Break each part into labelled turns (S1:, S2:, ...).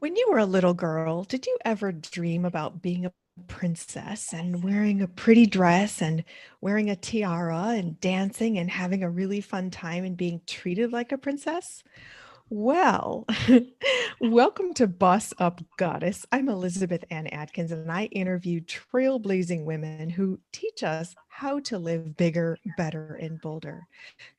S1: When you were a little girl, did you ever dream about being a princess and wearing a pretty dress and wearing a tiara and dancing and having a really fun time and being treated like a princess? Well, welcome to Boss Up Goddess. I'm Elizabeth Ann Atkins, and I interview trailblazing women who teach us how to live bigger, better, and bolder.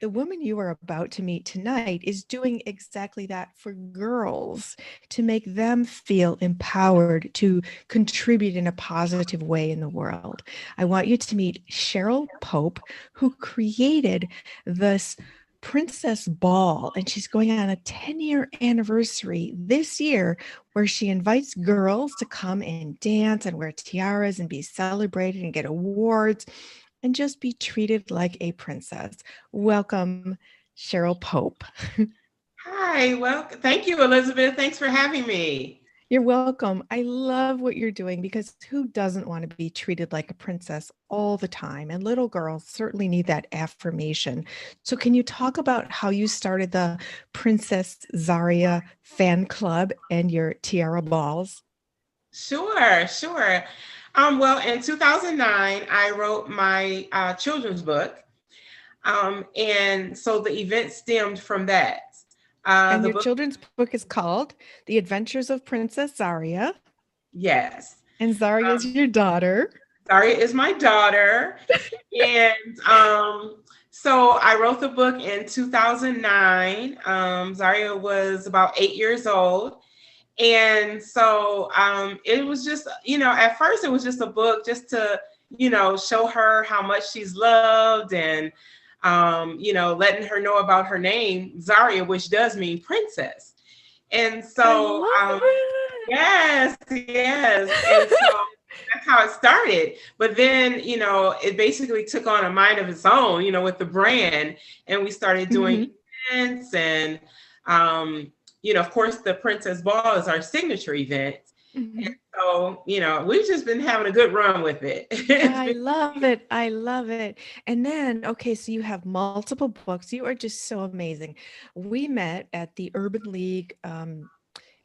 S1: The woman you are about to meet tonight is doing exactly that for girls to make them feel empowered to contribute in a positive way in the world. I want you to meet Cheryl Pope, who created this Princess Ball, and she's going on a 10-year anniversary this year where she invites girls to come and dance and wear tiaras and be celebrated and get awards and just be treated like a princess. Welcome, Cheryl Pope.
S2: Hi, well, thank you, Elizabeth. Thanks for having me.
S1: You're welcome. I love what you're doing because who doesn't want to be treated like a princess all the time? And little girls certainly need that affirmation. So, can you talk about how you started the Princess Zarya fan club and your tiara balls?
S2: Sure. Well, in 2009, I wrote my children's book. And so the event stemmed from that.
S1: And
S2: The
S1: your
S2: book,
S1: children's book is called The Adventures of Princess Zarya.
S2: yes.
S1: And Zarya is your daughter.
S2: Zarya is my daughter. And so I wrote the book in 2009. Zarya was about 8 years old. And so it was just, at first it was just a book just to, show her how much she's loved and, letting her know about her name, Zarya, which does mean princess. And
S1: I
S2: so,
S1: love it.
S2: yes. And so that's how it started. But then, it basically took on a mind of its own, with the brand. And we started doing
S1: Mhm.
S2: events and, of course, the Princess Ball is our signature event. And
S1: Mhm.
S2: so, we've just been having a good run with it. It's
S1: I
S2: been,
S1: love it. I love it. And then, okay, so you have multiple books. You are just so amazing. We met at the Urban League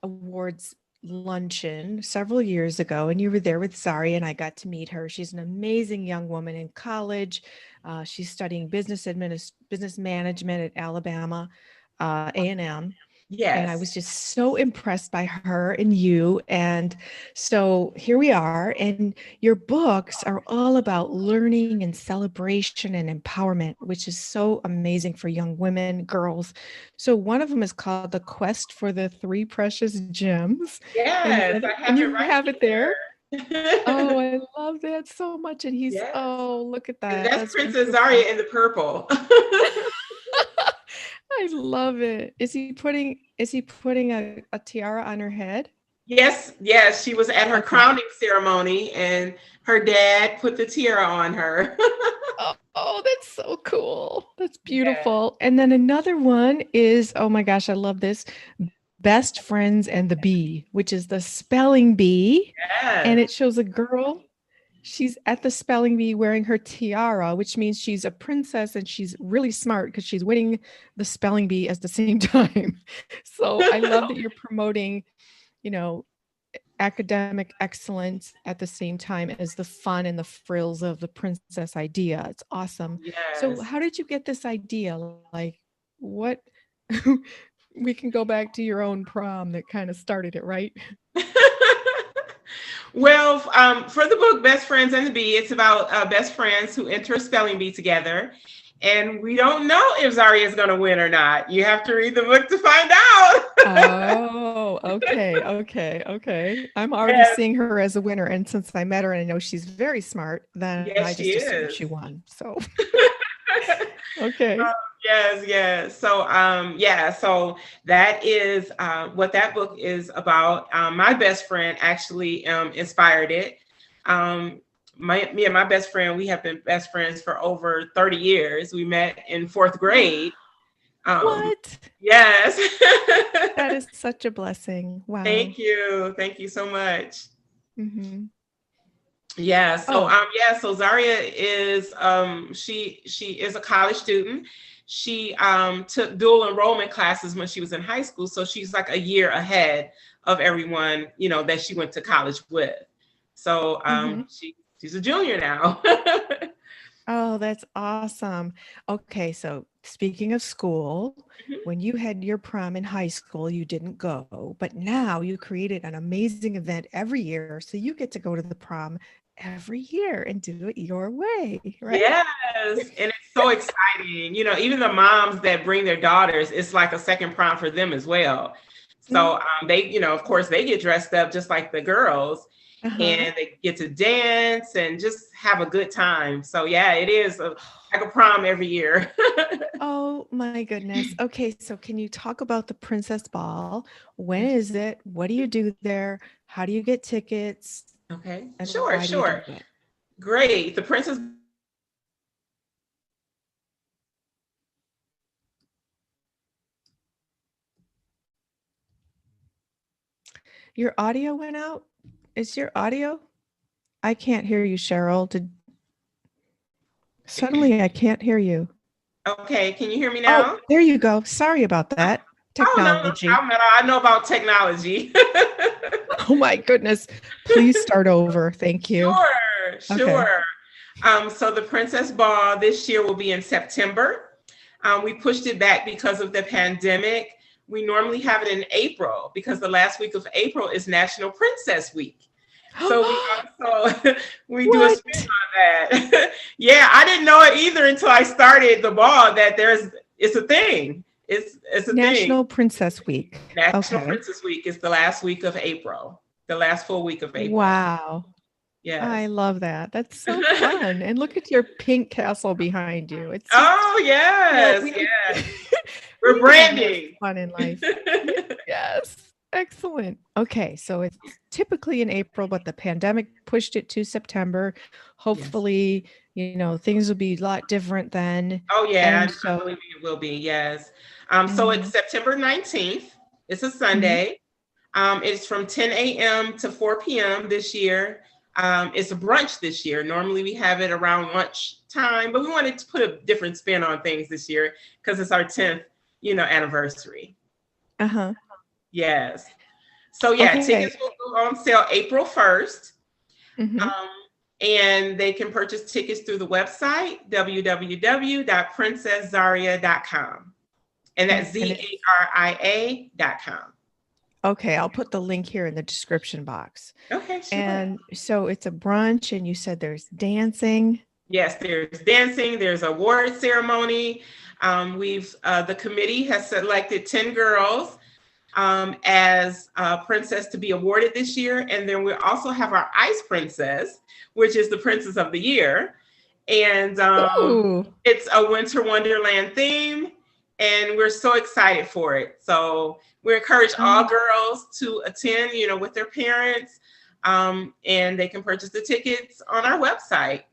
S1: Awards luncheon several years ago, and you were there with Zari, and I got to meet her. She's an amazing young woman in college. She's studying business management at Alabama A&M, and I was
S2: yes.
S1: just so impressed by her and you. And so here we are. And your books are all about learning and celebration and empowerment, which is so amazing for young women, girls. So one of them is called The Quest for the Three Precious Gems. And the
S2: Yes,
S1: other,
S2: I
S1: and
S2: have it
S1: you
S2: right
S1: have it there. Oh,
S2: here.
S1: I love that so much. And he's,
S2: Yes.
S1: oh, look at
S2: And
S1: that.
S2: that's
S1: That's
S2: Princess
S1: beautiful.
S2: Zarya in the purple.
S1: I love it. Is he putting a tiara on her head?
S2: Yes. She was at her
S1: Okay.
S2: crowning ceremony and her dad put the tiara on her.
S1: Oh, that's so cool. That's
S2: Yes.
S1: beautiful. And then another one is, oh my gosh, I love this. Best Friends and the Bee, which is the spelling bee. And
S2: Yes.
S1: it shows a girl. She's at the spelling bee wearing her tiara, which means she's a princess and she's really smart because she's winning the spelling bee at the same time. So I love that you're promoting, you know, academic excellence at the same time as the fun and the frills of the princess idea. It's awesome. So,
S2: Yes.
S1: how did you get this idea? Like, what? We can go back to your own prom that kind of started it, right?
S2: Well, for the book Best Friends and the Bee, it's about best friends who enter a spelling bee together. And we don't know if Zarya is going to win or not. You have to read the book to find out.
S1: Oh, okay. I'm already
S2: Yes,
S1: seeing her as a winner. And since I met her and I know she's very smart, then I
S2: yes, she
S1: just assumed
S2: is.
S1: she won. So, okay.
S2: Yes. So, yeah. So that is what that book is about. My best friend actually inspired it. Um, me and my best friend, we have been best friends for over 30 years. We met in fourth
S1: Wow.
S2: grade. Um,
S1: What?
S2: yes.
S1: That is such a blessing. Wow.
S2: Thank you. Thank you so much.
S1: Hmm.
S2: Yeah. So
S1: Oh,
S2: yeah. So Zaria is she is a college student, she took dual enrollment classes when she was in high school. So she's like a year ahead of everyone, that she went to college with. So she's a junior now.
S1: Oh, that's awesome. Okay, so speaking of school, when you had your prom in high school, you didn't go, but now you created an amazing event every year. So you get to go to the prom every year and do it your way, right?
S2: Yes, and it's so exciting. Even the moms that bring their daughters, it's like a second prom for them as well. So they, of course, they get dressed up just like the girls, and they get to dance and just have a good time. So yeah, it is like a prom every year.
S1: Oh my goodness. Okay, so can you talk about the Princess Ball? When is it? What do you do there? How do you get tickets?
S2: Okay,
S1: And
S2: sure,
S1: why do you do
S2: sure.
S1: it?
S2: Great. The Princess.
S1: Your audio went out? Is your audio? I can't hear you, Cheryl. Suddenly I can't hear you.
S2: Okay, can you hear me
S1: Oh,
S2: now?
S1: there you go. Sorry about that.
S2: Oh, no
S1: Technology.
S2: problem at all. I know about technology.
S1: Oh my goodness. Please start over. Thank you.
S2: Sure,
S1: Okay.
S2: sure. So the Princess Ball this year will be in September. We pushed it back because of the pandemic. We normally have it in April because the last week of April is National Princess Week. So we do a
S1: What?
S2: spin on that. Yeah, I didn't know it either until I started the ball that it's a thing. It's a
S1: National
S2: thing.
S1: Princess Week.
S2: National
S1: Okay.
S2: Princess Week is the last week of April, the last full week of April.
S1: Wow.
S2: Yes.
S1: I love that. That's so fun. And look at your pink castle behind you. It's just,
S2: Oh, yes.
S1: we need,
S2: Yes.
S1: we
S2: We're
S1: need to have more
S2: branding.
S1: fun in life. Yes. Excellent. Okay. So it's typically in April, but the pandemic pushed it to September. Hopefully, things will be a lot different then.
S2: Oh, yeah.
S1: And
S2: I
S1: so,
S2: believe it will be. Yes. So it's
S1: mhm,
S2: September 19th. It's a
S1: mhm.
S2: Sunday. It's from 10 a.m. to 4 p.m. this year. It's a brunch this year. Normally we have it around lunch time, but we wanted to put a different spin on things this year because it's our 10th, anniversary.
S1: Uh-huh.
S2: Yes. So yeah,
S1: Okay.
S2: tickets will go on sale April 1st.
S1: Mhm.
S2: And they can purchase tickets through the website, www.princesszarya.com. And that's
S1: And it's
S2: Zaria.com.
S1: okay. I'll put the link here in the description box.
S2: Okay, sure.
S1: And so it's a brunch, and you said there's dancing.
S2: Yes, there's dancing, there's award ceremony. The committee has selected 10 girls as princess to be awarded this year. And then we also have our ice princess, which is the princess of the year. And
S1: Ooh.
S2: it's a winter wonderland theme. And we're so excited for it. So we encourage all girls to attend, with their parents. And they can purchase the tickets on our website.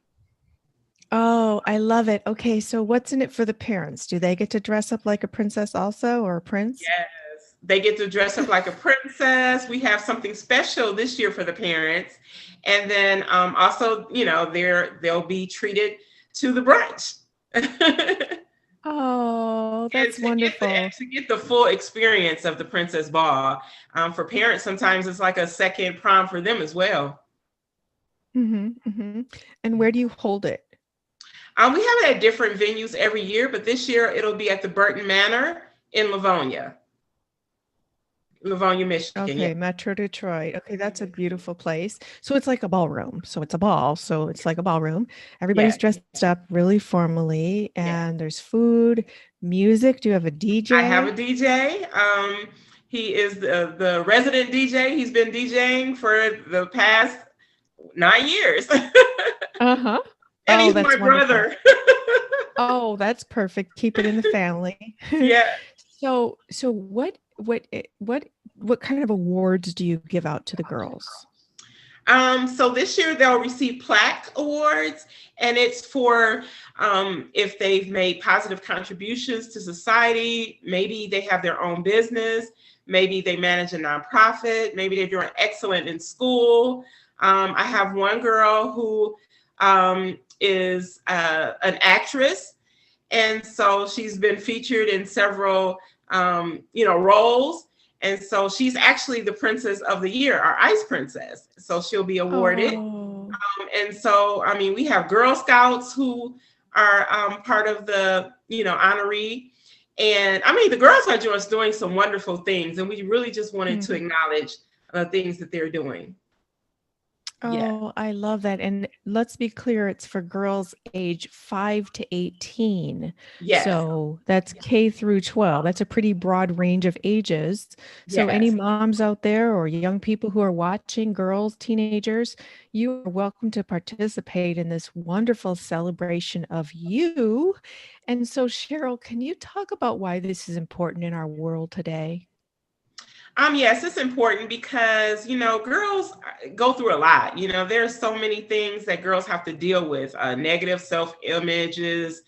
S1: Oh, I love it. Okay, so what's in it for the parents? Do they get to dress up like a princess also, or a prince?
S2: Yes, they get to dress up like a princess. We have something special this year for the parents. And then also, they'll be treated to the brunch.
S1: Oh, that's wonderful.
S2: To get the full experience of the Princess Ball. For parents, sometimes it's like a second prom for them as well.
S1: And where do you hold it?
S2: We have it at different venues every year, but this year it'll be at the Burton Manor in Livonia, Michigan.
S1: Okay,
S2: Yeah.
S1: Metro Detroit. Okay, that's a beautiful place. So it's like a ballroom. So it's a ball. So it's like a ballroom. Everybody's dressed up really formally, and there's food, music. Do you have a DJ?
S2: I have a DJ. He is the resident DJ. He's been DJing for the past 9 years.
S1: Uh-huh.
S2: And he's my brother.
S1: Oh, that's perfect. Keep it in the family.
S2: Yeah.
S1: So what kind of awards do you give out to the girls?
S2: So this year they'll receive plaque awards, and it's for if they've made positive contributions to society. Maybe they have their own business. Maybe they manage a nonprofit. Maybe they're doing excellent in school. I have one girl who is an actress, And so she's been featured in several, roles. And so she's actually the Princess of the Year, our Ice Princess. So she'll be awarded.
S1: Oh.
S2: And so, I mean, we have Girl Scouts who are part of the, honoree. And I mean, the girls are just doing some wonderful things. And we really just wanted to acknowledge things that they're doing. Yeah.
S1: Oh, I love that. And let's be clear, it's for girls age 5 to 18.
S2: Yes.
S1: So that's K through 12. That's a pretty broad range of ages. So any
S2: Yes.
S1: moms out there or young people who are watching, girls, teenagers, you are welcome to participate in this wonderful celebration of you. And so, Cheryl, can you talk about why this is important in our world today?
S2: Yes, it's important because, girls go through a lot. There's so many things that girls have to deal with, negative self-images,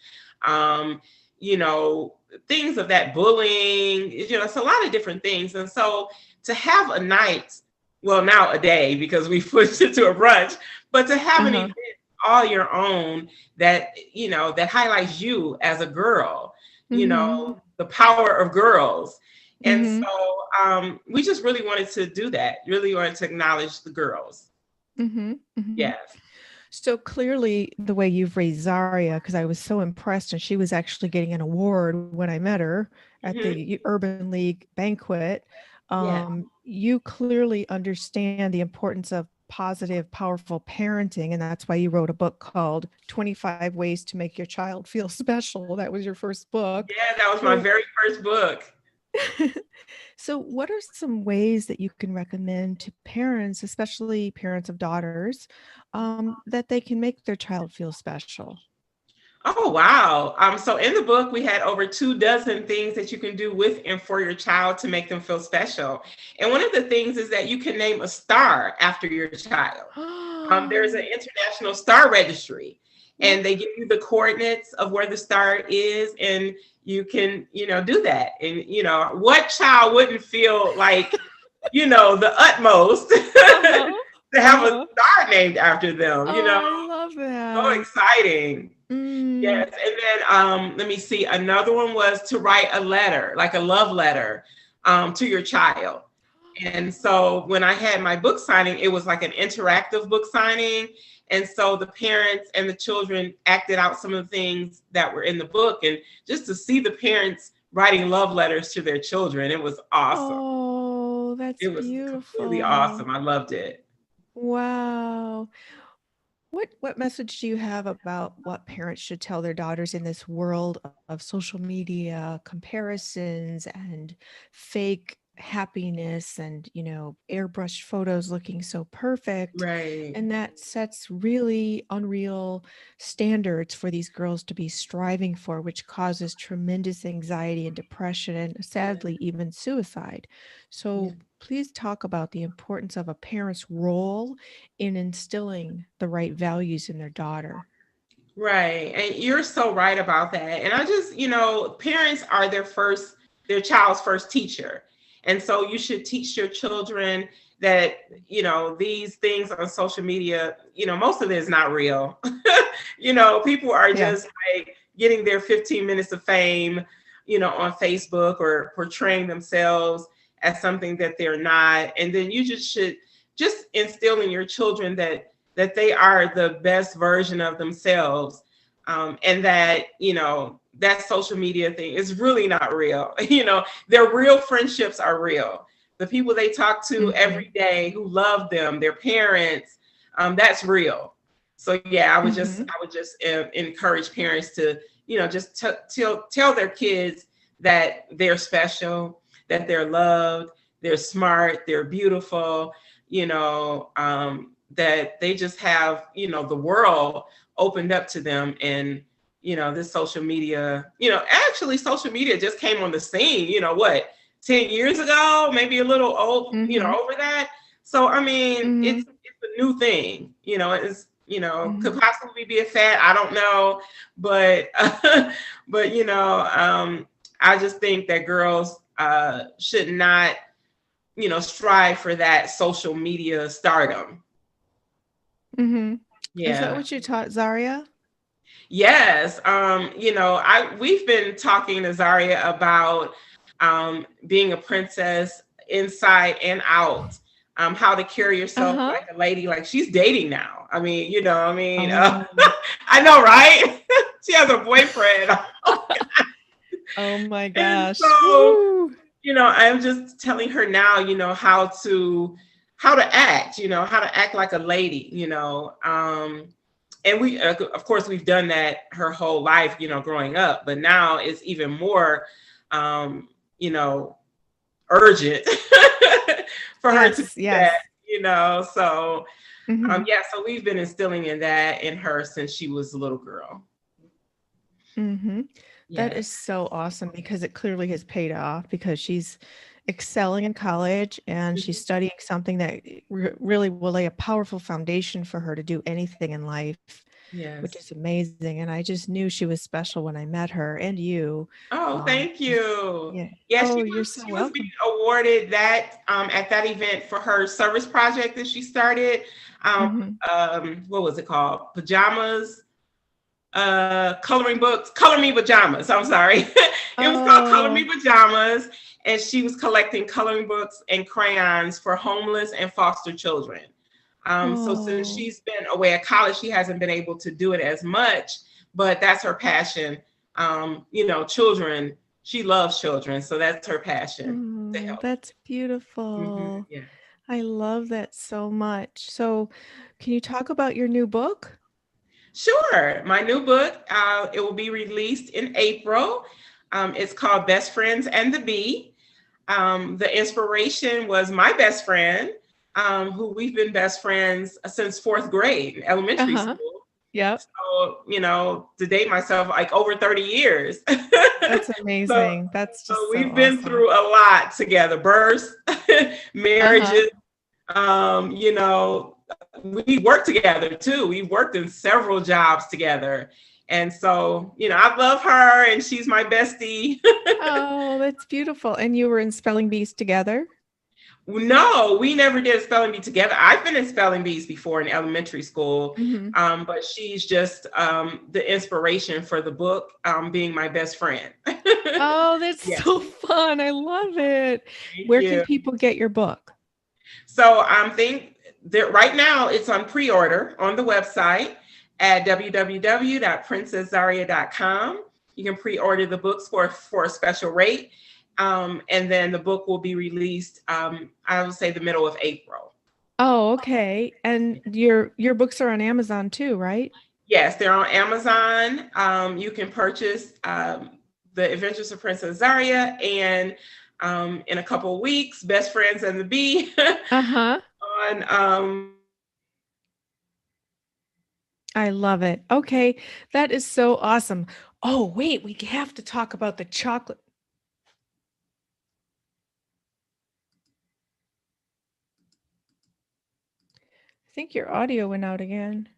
S2: um, you know, things of that bullying, it's a lot of different things. And so to have a night, well, now a day because we pushed it to a brunch, but to have an
S1: Uh-huh.
S2: event all your own that, that highlights you as a girl,
S1: Mm-hmm.
S2: the power of girls. And
S1: Mm-hmm.
S2: so we just really wanted to do that, really wanted to acknowledge the girls.
S1: Mm-hmm. Mm-hmm.
S2: Yes.
S1: So clearly, the way you've raised Zarya, because I was so impressed, and she was actually getting an award when I met her at
S2: Hmm.
S1: the Urban League banquet.
S2: Yeah.
S1: You clearly understand the importance of positive, powerful parenting, and that's why you wrote a book called 25 Ways to Make Your Child Feel Special. That was your first book.
S2: Yeah, that was my
S1: So,
S2: very first book.
S1: so what are some ways that you can recommend to parents, especially parents of daughters, that they can make their child feel special?
S2: Oh, wow. So in the book, we had over 2 dozen things that you can do with and for your child to make them feel special. And one of the things is that you can name a star after your child. There's an international star registry, and they give you the coordinates of where the star is, and you can, do that. And, what child wouldn't feel like, the utmost
S1: Uh-huh.
S2: to have a
S1: Uh-huh.
S2: star named after them,
S1: Oh, I love
S2: so
S1: that.
S2: exciting.
S1: Mm.
S2: Yes. And then let me see. Another one was to write a letter, like a love letter, to your child. And so when I had my book signing, it was like an interactive book signing. And so the parents and the children acted out some of the things that were in the book. And just to see the parents writing love letters to their children, it was awesome.
S1: Oh,
S2: It
S1: that's
S2: was completely awesome.
S1: beautiful.
S2: I loved it.
S1: Wow. What message do you have about what parents should tell their daughters in this world of social media comparisons and fake happiness and, airbrushed photos looking so perfect?
S2: Right.
S1: And that sets really unreal standards for these girls to be striving for, which causes tremendous anxiety and depression and sadly even suicide.
S2: Yeah.
S1: So please talk about the importance of a parent's role in instilling the right values in their daughter.
S2: Right. And you're so right about that. And I just, parents are their child's first teacher. And so you should teach your children that, these things on social media, most of it is not real. People are
S1: Yeah.
S2: just like getting their 15 minutes of fame, on Facebook or portraying themselves as something that they're not. And then you just should just instill in your children that they are the best version of themselves, and that that social media thing is really not real. Their real friendships are real. The people they talk to
S1: Hmm.
S2: every day who love them, their parents, that's real. So yeah,
S1: Hmm.
S2: I would just encourage parents to just tell their kids that they're special, that they're loved, they're smart, they're beautiful, that they just have, the world opened up to them. And, this social media, actually social media just came on the scene, what, 10 years ago, maybe a little old,
S1: Hmm.
S2: over that. So, I mean,
S1: Hmm.
S2: it's a new thing, it's, could
S1: Hmm.
S2: possibly be a fad. I don't know, but, but, I just think that girls should not, strive for that social media stardom.
S1: Hmm. Is that
S2: Yeah.
S1: what you taught Zarya?
S2: Yes. We've been talking to Zarya about being a princess inside and out. How to carry yourself
S1: Uh-huh.
S2: like a lady, like she's dating now. I mean,
S1: Oh.
S2: I know, right? She has a boyfriend.
S1: Oh my
S2: And
S1: gosh.
S2: so,
S1: Woo.
S2: I'm just telling her now, how to act, how to act like a lady, and we of course we've done that her whole life, growing up, but now it's even more um, you know, urgent for her to do
S1: Yes,
S2: that,
S1: yes.
S2: so
S1: Hmm.
S2: yeah, so we've been instilling in that in her since she was a little girl.
S1: Hmm. That
S2: Yeah.
S1: is so awesome because it clearly has paid off because she's excelling in college and she's
S2: Mhm.
S1: studying something that really will lay a powerful foundation for her to do anything in life, which
S2: Yes.
S1: is amazing. And I just knew she was special when I met her and you.
S2: Oh, thank you.
S1: Yeah.
S2: Yeah,
S1: Oh,
S2: she
S1: you're
S2: was
S1: so
S2: she was being
S1: welcome.
S2: awarded that at that event for her service project that she started. Um,
S1: Hmm.
S2: what was it called? Pajamas, coloring books, Color Me Pajamas. I'm sorry. It was called Color Me
S1: Oh,
S2: Pajamas, and she was collecting coloring books and crayons for homeless and foster children. So since
S1: oh.
S2: she's been away at college, she hasn't been able to do it as much, but that's her passion. Children, she loves children, so that's her passion to
S1: Oh,
S2: help.
S1: that's beautiful.
S2: Yeah.
S1: I love that so much. So, can you talk about your new book?
S2: Sure. My new book, it will be released in April. It's called Best Friends and the Bee. The inspiration was my best friend, who we've been best friends since fourth grade in elementary
S1: Uh-huh.
S2: school.
S1: Yep.
S2: So, to date myself, like over 30 years.
S1: That's
S2: so,
S1: amazing. That's
S2: so
S1: just so
S2: we've been
S1: awesome.
S2: through a lot together, births,
S1: Uh-huh.
S2: marriages, um, you know, we worked together too. We worked in several jobs together. And so, I love her and she's my bestie.
S1: Oh, that's beautiful. And you were in Spelling Bees together?
S2: No, we never did spelling bee together. I've been in spelling bees before in elementary school,
S1: Hmm.
S2: but she's just the inspiration for the book, being my best friend.
S1: Oh, that's
S2: Yes,
S1: so fun. I love it.
S2: thank
S1: Where can
S2: you.
S1: people get your book?
S2: So I'm think that right now it's on pre-order on the website at www.princesszarya.com. You can pre-order the books for a special rate, and then the book will be released. I would say the middle of April.
S1: Oh, okay. And your books are on Amazon too, right?
S2: Yes, they're on Amazon. You can purchase The Adventures of Princess Zarya and in a couple of weeks, Best Friends and the Bee
S1: Uh-huh.
S2: on
S1: I love it. Okay, that is so awesome. Oh, wait, we have to talk about the chocolate. I think your audio went out again.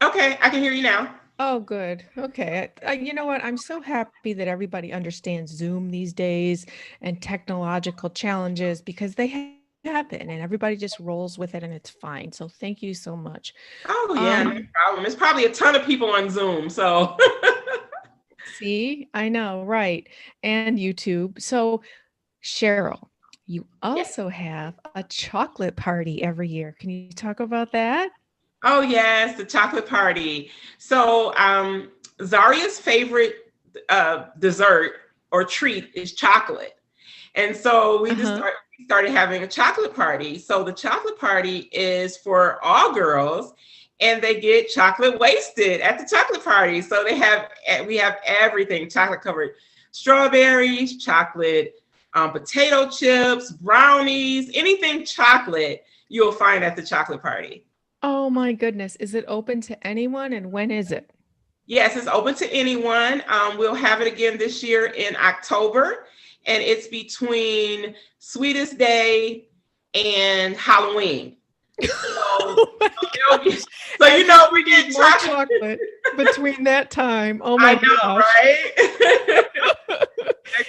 S2: Okay, I can hear you now.
S1: Oh, good. Okay. You know what? I'm so happy that everybody understands Zoom these days and technological challenges because they happen and everybody just rolls with it and it's fine. So thank you so much.
S2: Oh yeah, no
S1: Um,
S2: problem. There's probably a ton of people on Zoom. So
S1: See, I know, right. And YouTube. So, Cheryl, you
S2: yes.
S1: also have a chocolate party every year. Can you talk about that?
S2: Oh yes, the chocolate party. So Zarya's favorite dessert or treat is chocolate. And so
S1: Uh-huh.
S2: we started having a chocolate party. So the chocolate party is for all girls, and they get chocolate wasted at the chocolate party. So we have everything chocolate covered strawberries, chocolate potato chips, brownies, anything chocolate you'll find at the chocolate party.
S1: Oh my goodness. Is it open to anyone and when is it?
S2: Yes, it's open to anyone. We'll have it again this year in October, and it's between Sweetest Day and Halloween. So,
S1: Oh my
S2: it'll be,
S1: gosh.
S2: so
S1: As if we
S2: we
S1: need
S2: get
S1: more
S2: chocolate.
S1: chocolate between that time. Oh
S2: I
S1: my
S2: know,
S1: gosh.
S2: right?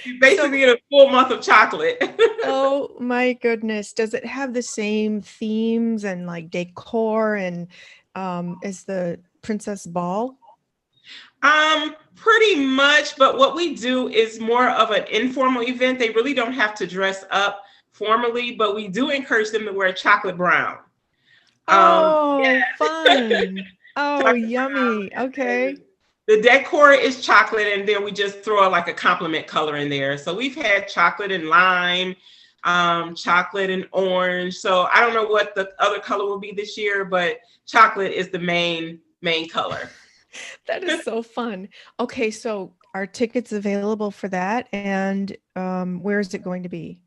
S2: You
S1: So,
S2: basically get a full month of chocolate.
S1: oh my goodness. Does it have the same themes and like decor and as the Princess Ball?
S2: Pretty much, but what we do is more of an informal event. They really don't have to dress up formally, but we do encourage them to wear chocolate brown.
S1: Oh,
S2: Yeah,
S1: fun. Oh,
S2: chocolate brown.
S1: yummy. Okay.
S2: And the decor is chocolate, and then we just throw like a complement color in there. So we've had chocolate and lime, chocolate and orange. So I don't know what the other color will be this year, but chocolate is the main color.
S1: That is so fun. Okay, so are tickets available for that? And where is it going to be?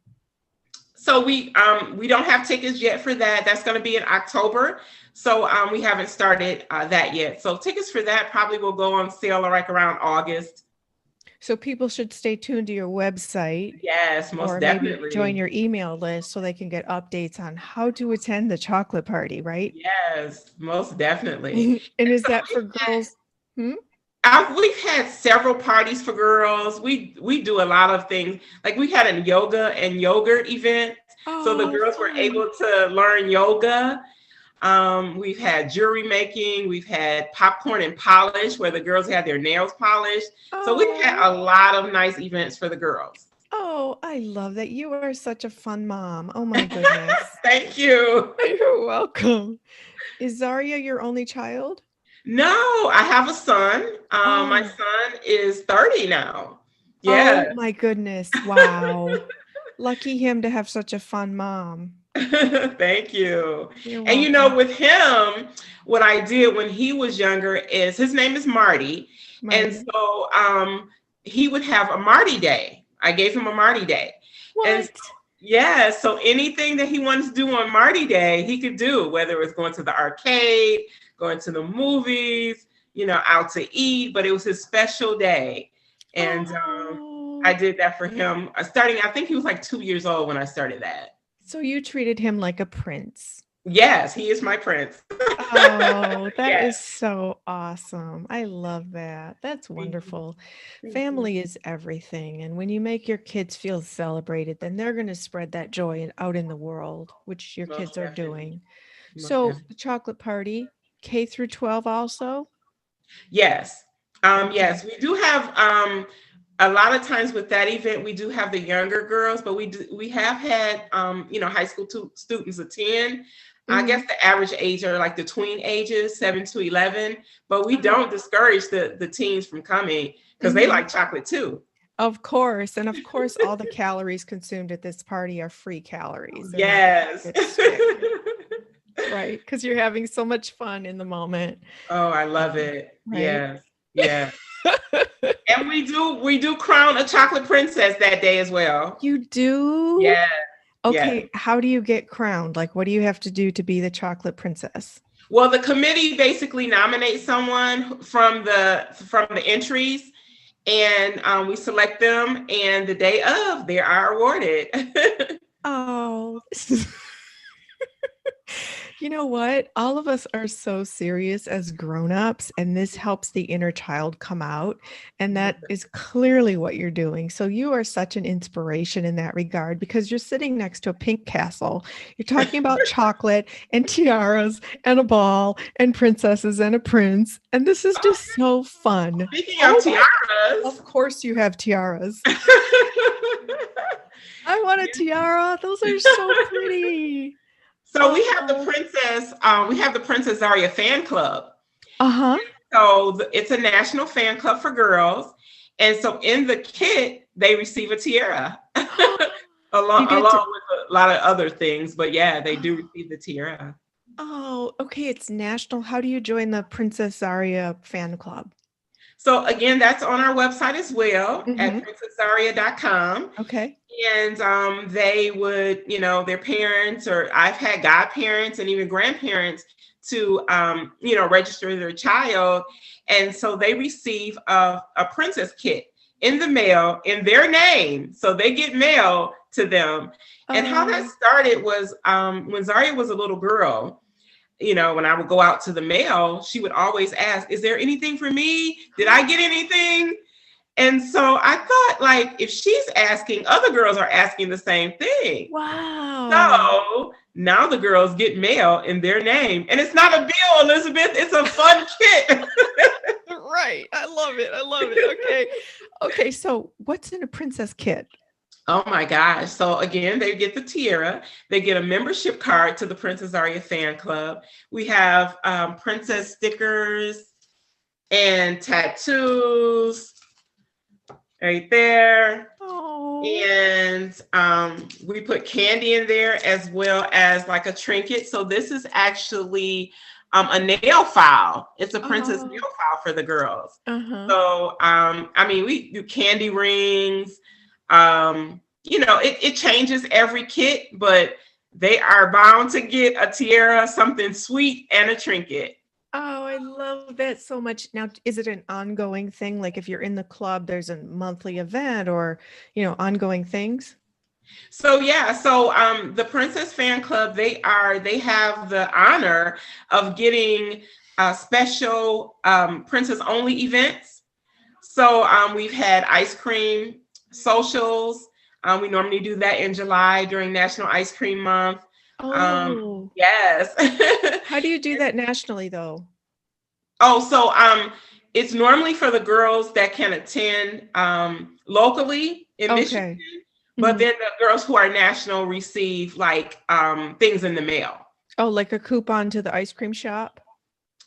S2: So we don't have tickets yet for that. That's going to be in October. So we haven't started that yet. So tickets for that probably will go on sale like around August.
S1: So people should stay tuned to your website
S2: Yes, most
S1: or maybe
S2: definitely.
S1: join your email list so they can get updates on how to attend the chocolate party, right?
S2: Yes, most definitely.
S1: And is
S2: So
S1: that for girls? Hmm?
S2: we've had several parties for girls. We do a lot of things. Like we had a yoga and yogurt event. So the
S1: Oh,
S2: girls were
S1: fun.
S2: able to learn yoga. We've had jewelry making. We've had popcorn and polish where the girls had their nails polished. So we've had
S1: Oh,
S2: a lot of nice events for the girls.
S1: oh, I love that. You are such a fun mom. Oh my goodness.
S2: Thank you.
S1: You're welcome. Is Zarya your only child?
S2: No, I have a son. My
S1: Oh,
S2: son is 30 now.
S1: oh
S2: Yeah.
S1: my goodness. Wow. Lucky him to have such a fun mom.
S2: Thank you.
S1: You're
S2: And
S1: welcome.
S2: with him, what I did when he was younger is his name is Marty. And
S1: Marty.
S2: so he would have a Marty day. I gave him a Marty day. And so,
S1: What?
S2: yeah, so anything that he wanted to do on Marty Day, he could do, whether it was going to the arcade, going to the movies, out to eat, but it was his special day. And I
S1: Oh,
S2: did that for him starting, I think he was like 2 years old when I started that.
S1: so you treated him like a prince.
S2: Yes, he is my prince.
S1: Oh, that
S2: Yes.
S1: is so awesome. I love that. That's
S2: Thank you.
S1: wonderful.
S2: Thank you.
S1: Family is everything. And when you make your kids feel celebrated, then they're going to spread that joy out in the world, which your
S2: Most
S1: kids are
S2: definitely.
S1: doing.
S2: Most
S1: So,
S2: definitely.
S1: the chocolate party, K through 12 also?
S2: Yes.
S1: Okay.
S2: Yes, we do have a lot of times with that event, we do have the younger girls, but we have had high school students attend. I guess
S1: Mhm.
S2: the average age are like the tween ages, 7 to 11, but we
S1: Uh-huh.
S2: don't discourage the teens from coming because they
S1: Mhm.
S2: like chocolate too.
S1: Of course. And of course, all the calories consumed at this party are free calories. They're not
S2: Yes.
S1: pocket stick, right? Because you're having so much fun in the moment.
S2: Oh, I love it.
S1: Right?
S2: Yes. Yeah. And we do crown a chocolate princess that day as well.
S1: You do?
S2: Yeah. Yes.
S1: Okay, how do you get crowned? Like, what do you have to do to be the chocolate princess?
S2: Well, the committee basically nominates someone from the entries, and we select them. And the day of, they are awarded.
S1: Oh, this is you know what? All of us are so serious as grown-ups, and this helps the inner child come out. And that is clearly what you're doing. So you are such an inspiration in that regard because you're sitting next to a pink castle. You're talking about chocolate and tiaras and a ball and princesses and a prince. And this is just so fun.
S2: Speaking of
S1: Oh my,
S2: tiaras,
S1: of course you have tiaras. I want a tiara. Those are so pretty.
S2: so
S1: Oh,
S2: we have the Princess Zarya fan club.
S1: uh-huh.
S2: So it's a national fan club for girls, and so in the kit they receive a tiara,
S1: You get to,
S2: along with a lot of other things. But yeah, they do receive the tiara.
S1: oh, okay. It's national. How do you join the Princess Zarya fan club?
S2: So again, that's on our website as well at
S1: Hmm.
S2: princesszaria.com.
S1: Okay.
S2: And they would, their parents, or I've had godparents and even grandparents to, register their child. And so they receive a princess kit in the mail in their name. So they get mail to them. And how that
S1: Oh,
S2: started was when Zarya was a little girl. When I would go out to the mail, she would always ask, "Is there anything for me? Did I get anything?" And so I thought, like, if she's asking, other girls are asking the same thing.
S1: wow.
S2: So now the girls get mail in their name. And it's not a bill, Elizabeth. It's a fun kit.
S1: Right. I love it. I love it. Okay. Okay. So what's in a princess kit?
S2: Oh my gosh. So again, they get the tiara. They get a membership card to the Princess Zarya fan club. We have princess stickers and tattoos right there.
S1: Oh.
S2: And we put candy in there as well as like a trinket. So this is actually a nail file. It's a princess nail file for the girls. So I mean, we do candy rings. It changes every kit, but they are bound to get a tiara, something sweet, and a trinket.
S1: Oh, I love that so much. Now, is it an ongoing thing? Like if you're in the club, there's a monthly event or, ongoing things?
S2: So yeah, so the Princess Fan Club, they have the honor of getting special princess only events. So we've had ice cream socials. We normally do that in July during National Ice Cream Month. Yes.
S1: How do you do that nationally though?
S2: Oh, so it's normally for the girls that can attend locally in Michigan. But then the girls who are national receive like things in the mail.
S1: Oh, like a coupon to the ice cream shop?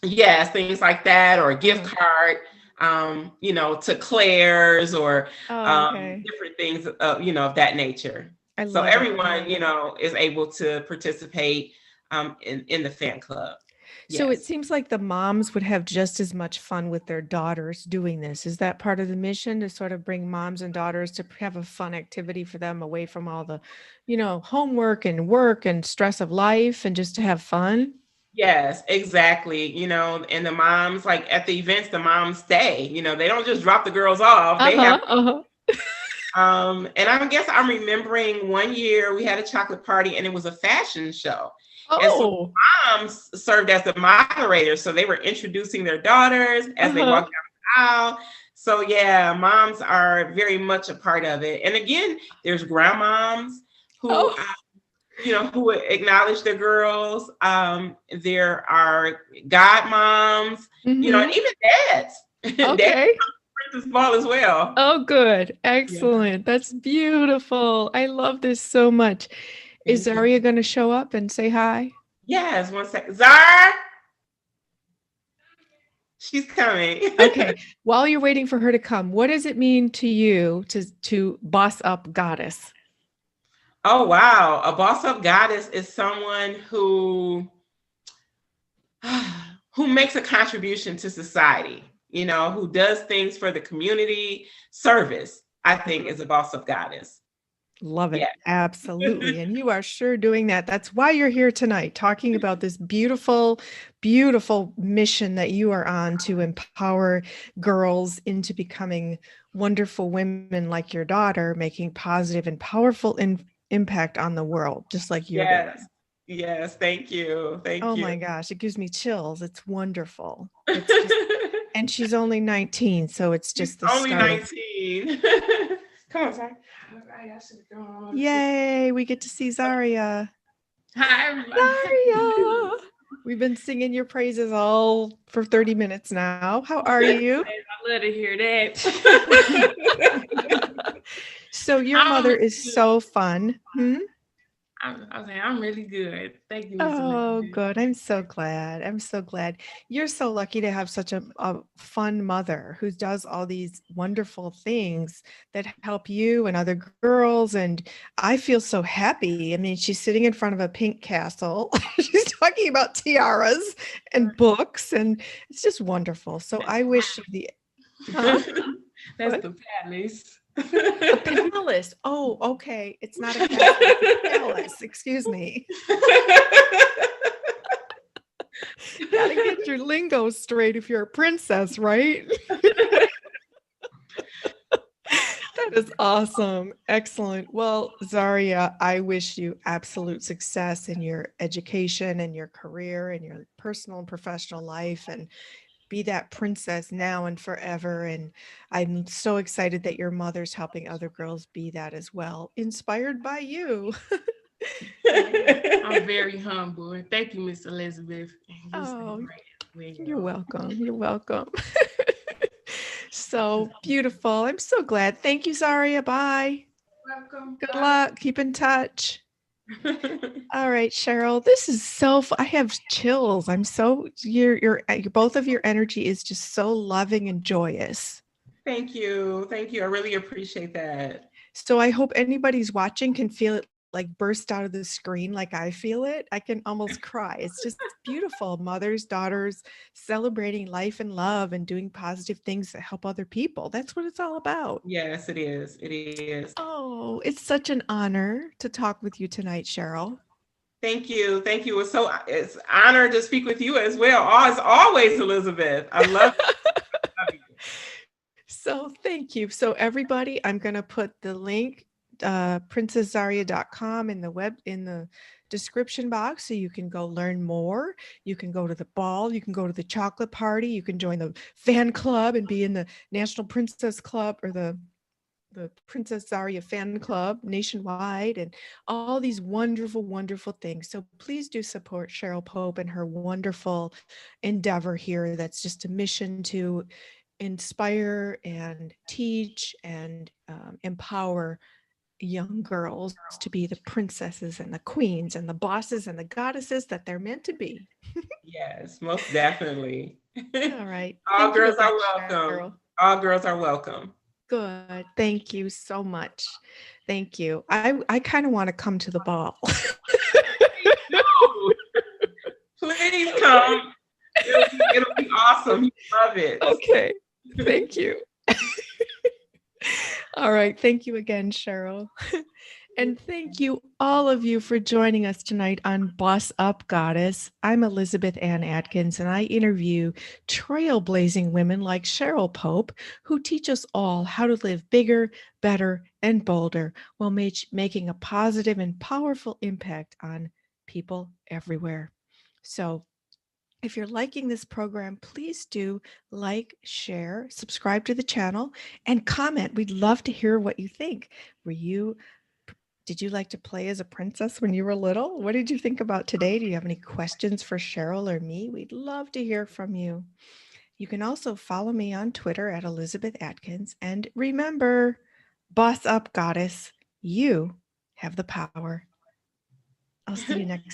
S2: Yes, things like that, or a gift card, to Claire's or different things, of that nature. So everyone, is able to participate in the fan club.
S1: So it seems like the moms would have just as much fun with their daughters doing this. Is that part of the mission, to sort of bring moms and daughters to have a fun activity for them away from all the, homework and work and stress of life, and just to have fun?
S2: Yes, exactly. And the moms, like at the events, the moms stay, they don't just drop the girls off. They have and I guess I'm remembering one year we had a chocolate party and it was a fashion show. And so moms served as the moderators. So they were introducing their daughters as they walked down the aisle. So yeah, moms are very much a part of it. And again, there's grandmoms who, who acknowledge their girls. There are godmoms, and even dads.
S1: Okay.
S2: Princess Ball as well.
S1: Oh, good. Excellent. Yeah. That's beautiful. I love this so much. Is Zarya going to show up and say hi?
S2: Yes, 1 second. Zara! She's coming.
S1: Okay. While you're waiting for her to come, what does it mean to you to boss up goddess?
S2: Oh, wow. A boss up goddess is someone who makes a contribution to society, who does things for the community. Service, I think, is a boss up goddess.
S1: Love it. Yeah. Absolutely. And you are sure doing that. That's why you're here tonight, talking about this beautiful, beautiful mission that you are on to empower girls into becoming wonderful women like your daughter, making positive and powerful impact on the world, just like you're doing.
S2: Yes. Thank you. Thank you.
S1: Oh my gosh. It gives me chills. It's wonderful. It's just, and she's only 19. So it's just the
S2: only 19. Come on, Zarya.
S1: Yay, we get to see Zarya.
S3: Hi, everybody.
S1: Zarya. We've been singing your praises all for 30 minutes now. How are you?
S3: I love to hear that.
S1: So your mother is so fun.
S3: I'm really good. Thank you, Ms.
S1: Oh,
S3: Elizabeth.
S1: good. I'm so glad. I'm so glad. You're so lucky to have such a fun mother who does all these wonderful things that help you and other girls. And I feel so happy. I mean, she's sitting in front of a pink castle. She's talking about tiaras and books, and it's just wonderful. So I wish you
S3: That's the palace.
S1: A palace. Oh, okay. It's not a castle, it's a palace. Excuse me. Gotta get your lingo straight if you're a princess, right? That is awesome. Excellent. Well, Zarya, I wish you absolute success in your education and your career and your personal and professional life, and be that princess now and forever. And I'm so excited that your mother's helping other girls be that as well, inspired by you.
S3: I'm very humble. Thank you, Miss Elizabeth.
S1: Oh, you're welcome. You're welcome. So beautiful. I'm so glad. Thank you, Zarya. Bye.
S2: Welcome.
S1: Good luck. Keep in touch. All right, Cheryl. This is so I have chills. I'm so you're both of your energy is just so loving and joyous.
S2: Thank you. Thank you. I really appreciate that.
S1: So I hope anybody's watching can feel it like burst out of the screen like I feel it. I can almost cry. It's just beautiful. Mothers, daughters celebrating life and love and doing positive things that help other people. That's what it's all about.
S2: Yes, it is. It is.
S1: Oh, it's such an honor to talk with you tonight, Cheryl.
S2: Thank you. Thank you. It's an honor to speak with you as well. As always, Elizabeth. I love you.
S1: So thank you. So everybody, I'm going to put the link, princesszarya.com in the description box so you can go learn more. You can go to the ball, you can go to the chocolate party, you can join the fan club and be in the National Princess Club or the Princess Zarya fan club nationwide and all these wonderful, wonderful things. So please do support Cheryl Pope and her wonderful endeavor here. That's just a mission to inspire and teach and empower young girls to be the princesses and the queens and the bosses and the goddesses that they're meant to be.
S2: Yes, most definitely.
S1: All right.
S2: All
S1: Thank you
S2: girls
S1: again,
S2: are welcome.
S1: Cheryl.
S2: All girls are welcome.
S1: Good. Thank you so much. Thank you. I kind of want to come to the ball.
S2: Please come. It'll be awesome. You love it.
S1: Okay. Thank you. All right. Thank you again, Cheryl. And thank you, all of you, for joining us tonight on Boss Up Goddess. I'm Elizabeth Ann Atkins, and I interview trailblazing women like Cheryl Pope, who teach us all how to live bigger, better, and bolder while making a positive and powerful impact on people everywhere. So, if you're liking this program, please do like, share, subscribe to the channel, and comment. We'd love to hear what you think. Did you like to play as a princess when you were little? What did you think about today? Do you have any questions for Cheryl or me? We'd love to hear from you. You can also follow me on Twitter at Elizabeth Atkins. And remember, boss up, goddess. You have the power. I'll see you next